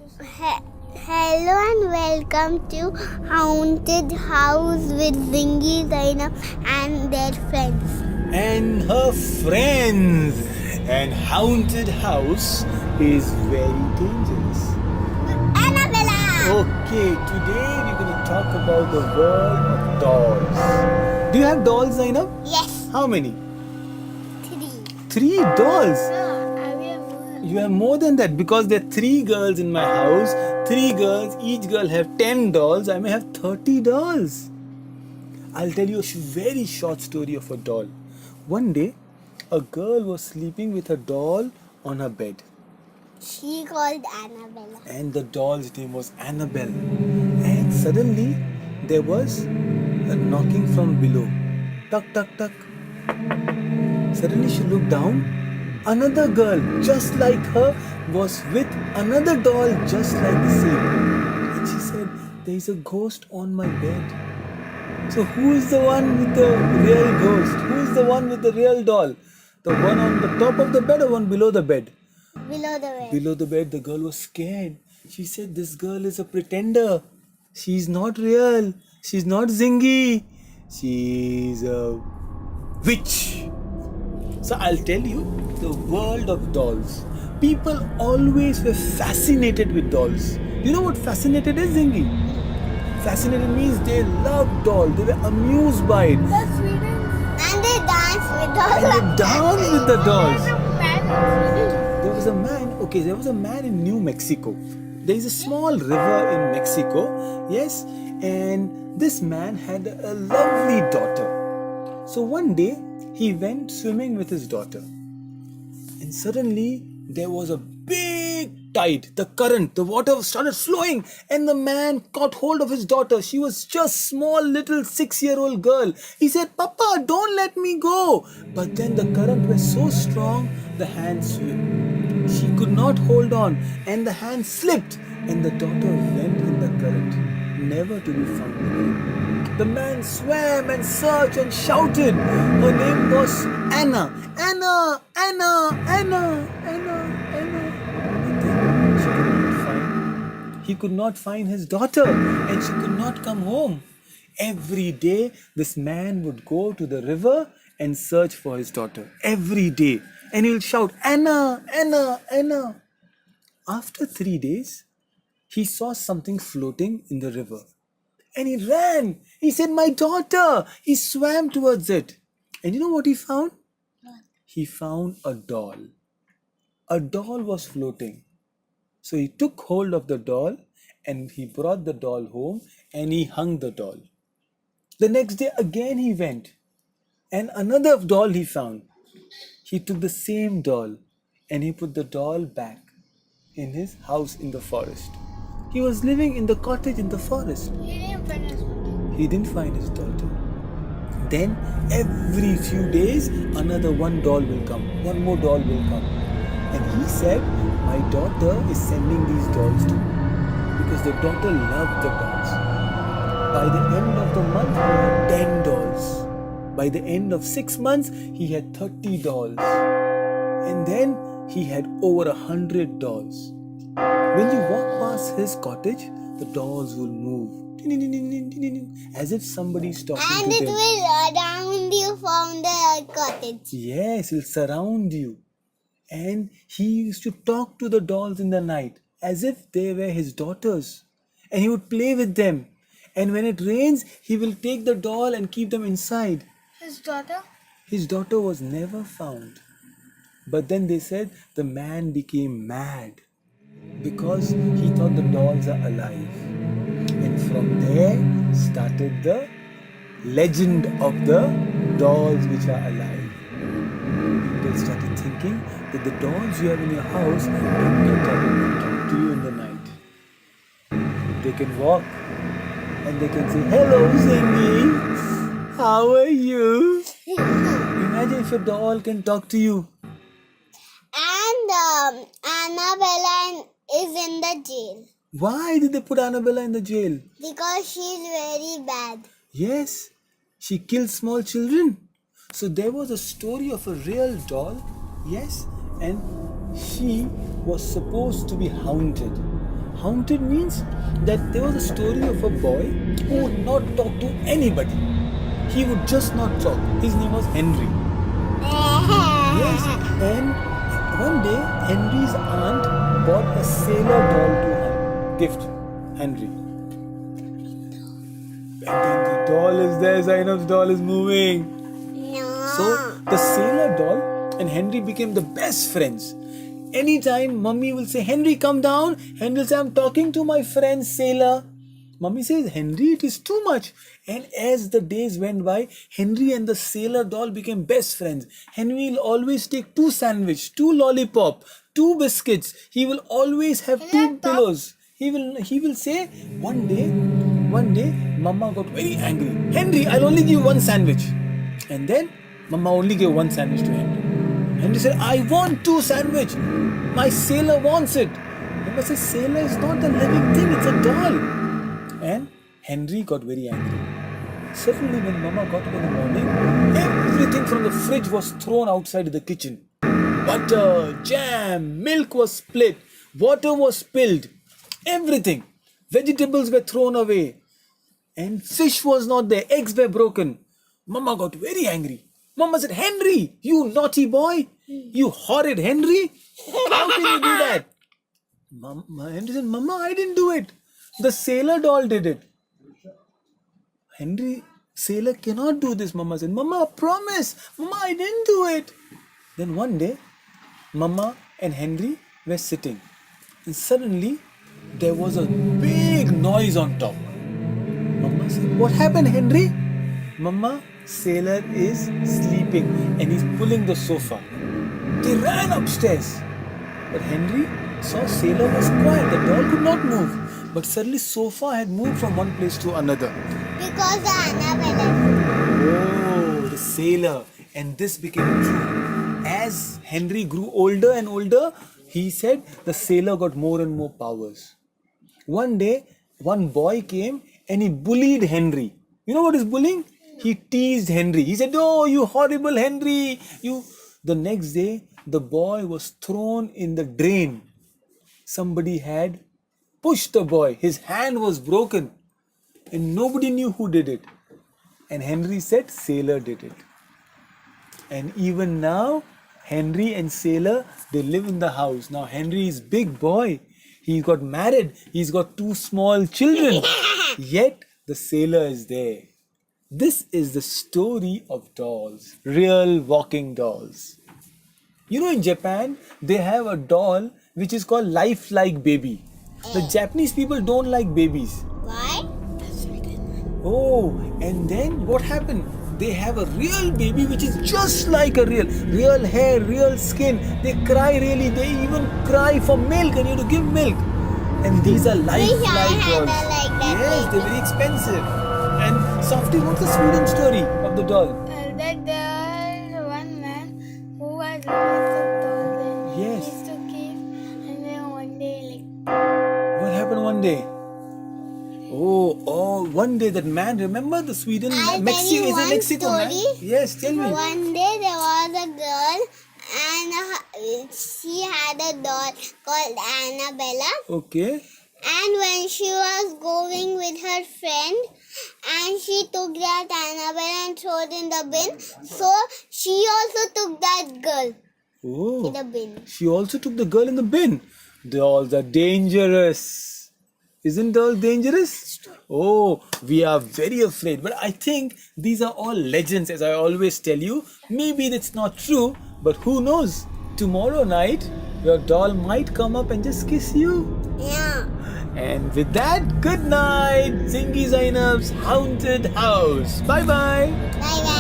Hello and welcome to Haunted House with Zingy, Zainab and their friends. And her friends. And haunted house is very dangerous. Annabella! Okay, today we're going to talk about the world of dolls. Do you have dolls, Zainab? Yes, How many? 3. 3 dolls. No, You have more than that because there are 3 girls in my house. 3 girls, each girl have 10 dolls. I may have 30 dolls. I'll tell you a very short story of a doll. One day, a girl was sleeping with a doll on her bed, she called Annabella. and the doll's name was Annabelle. And suddenly, there was a knocking from below. Tuck, tuck, tuck. Suddenly, she looked down. Another girl, just like her, was with another doll just like the same. And she said, "There is a ghost on my bed." So who is the one with the real ghost? Who is the one with the real doll? The one on the top of the bed or one below the bed? Below the bed. Below the bed, the girl was scared. She said, "This girl is a pretender. She's not real. She's not Zingy. She's a witch." So I'll tell you the world of dolls. People always were fascinated with dolls. You know what fascinated is, Zingy? Fascinated means they loved dolls. They were amused by it. And they dance with dolls. And they danced with the dolls. There was a man, there was a man in New Mexico. There is a small river in Mexico, yes, and this man had a lovely daughter. So one day, he went swimming with his daughter, and suddenly there was a big tide, the current, the water started flowing, and the man caught hold of his daughter. She was just small little 6-year-old girl. He said, "Papa, don't let me go." But then the current was so strong, the hand slipped. She could not hold on, and the hand slipped, and the daughter went in the current, never to be found again. The man swam and searched and shouted. Her name was Anna. Anna, Anna, Anna, Anna, Anna. And then she could not find. He could not find his daughter, and she could not come home. Every day, this man would go to the river and search for his daughter. Every day. And he will shout, "Anna, Anna, Anna." After 3 days, he saw something floating in the river. And he ran. He said, "My daughter." He swam towards it. And you know what he found? He found a doll. A doll was floating. So he took hold of the doll and he brought the doll home and he hung the doll. The next day again he went and another doll he found. He took the same doll and he put the doll back in his house in the forest. He was living in the cottage in the forest. He didn't find his daughter. Then every few days, another one doll will come. One more doll will come. And he said, "My daughter is sending these dolls to me." Because the daughter loved the dolls. By the end of the month, he had 10 dolls. By the end of 6 months, he had 30 dolls. And then he had over 100 dolls. When you walk past his cottage, the dolls will move as if somebody's talking And to it them. will around you from the cottage. Yes, it'll surround you. And he used to talk to the dolls in the night as if they were his daughters. And he would play with them. And when it rains, he will take the doll and keep them inside. His daughter? His daughter was never found. But then they said the man became mad because he thought the dolls are alive. And from there started the legend of the dolls which are alive. People started thinking that the dolls you have in your house can get up and talk to you in the night. They can walk and they can say, "Hello, Zingy, how are you?" Imagine if a doll can talk to you. And Annabella is in the jail Why did they put Annabella in the jail? because she's very bad. Yes, she kills small children. So there was a story of a real doll, yes, and she was supposed to be haunted. Haunted means that there was a story of a boy who would not talk to anybody. He would just not talk. His name was Henry. Yes, and one day Henry's aunt bought a sailor doll to her. Gift, Henry. And then the doll is there, Zainab's doll is moving. No. So the sailor doll and Henry became the best friends. Anytime Mummy will say, Henry, come down. Henry will say, I'm talking to my friend Sailor. Mummy says, Henry, it is too much. And as the days went by, Henry and the sailor doll became best friends. Henry will always take 2 sandwiches, 2 lollipop, 2 biscuits. He will always have 2 pillows. He will say, one day, Mama got very angry. Henry, I'll only give 1 sandwich. And then Mama only gave 1 sandwich to Henry. Henry said, I want 2 sandwich. My sailor wants it. Mama says, sailor is not a living thing, it's a doll. And Henry got very angry. Suddenly when Mama got up in the morning, everything from the fridge was thrown outside the kitchen. Butter, jam, milk was split, water was spilled, everything. Vegetables were thrown away. And fish was not there, eggs were broken. Mama got very angry. Mama said, Henry, you naughty boy, you horrid Henry, how can you do that? Henry said, Mama, I didn't do it. The sailor doll did it. Henry, sailor cannot do this, Mama said. Mama, promise. Mama, I didn't do it. Then one day, Mama and Henry were sitting. And suddenly, there was a big noise on top. Mama said, what happened, Henry? Mama, sailor is sleeping and he's pulling the sofa. They ran upstairs. But Henry saw sailor was quiet. The doll could not move. But suddenly sofa had moved from one place to another. Because the Annabelle. Oh, the sailor. And this became true. As Henry grew older and older, he said the sailor got more and more powers. One day, one boy came and he bullied Henry. You know what is bullying? He teased Henry. He said, oh, you horrible Henry. The next day, the boy was thrown in the drain. Somebody had pushed the boy. His hand was broken. And nobody knew who did it. And Henry said, sailor did it. And even now, Henry and sailor, they live in the house. Now, Henry is big boy. He got married. He's got 2 small children. Yet, the sailor is there. This is the story of dolls. Real walking dolls. You know, in Japan, they have a doll which is called lifelike baby. The Japanese people don't like babies. Why? Oh, and then what happened? They have a real baby which is just like a real hair, real skin. They cry really. They even cry for milk and you have to give milk. And these are lifelike dolls. Yes, they're very expensive. And Softy, what's the Sweden story of the doll? That there was one man who had lots of dolls and Yes. he used to keep, and then one day What happened one day? Oh, one day that man, remember the Sweden, I'll tell Mexico, you is it one Mexico, man? story. Yes, tell me. One day there was a girl and she had a doll called Annabella. Okay. And when she was going with her friend, and she took that Annabelle and threw it in the bin, so she also took that girl in Oh, the bin. she also took the girl in the bin. Dolls are dangerous. Isn't dolls dangerous? Oh, we are very afraid. But I think these are all legends, as I always tell you. Maybe that's not true, but who knows? Tomorrow night, your doll might come up and just kiss you. Yeah. And with that, good night, Zingy Zainab's Haunted House. Bye bye. Bye bye.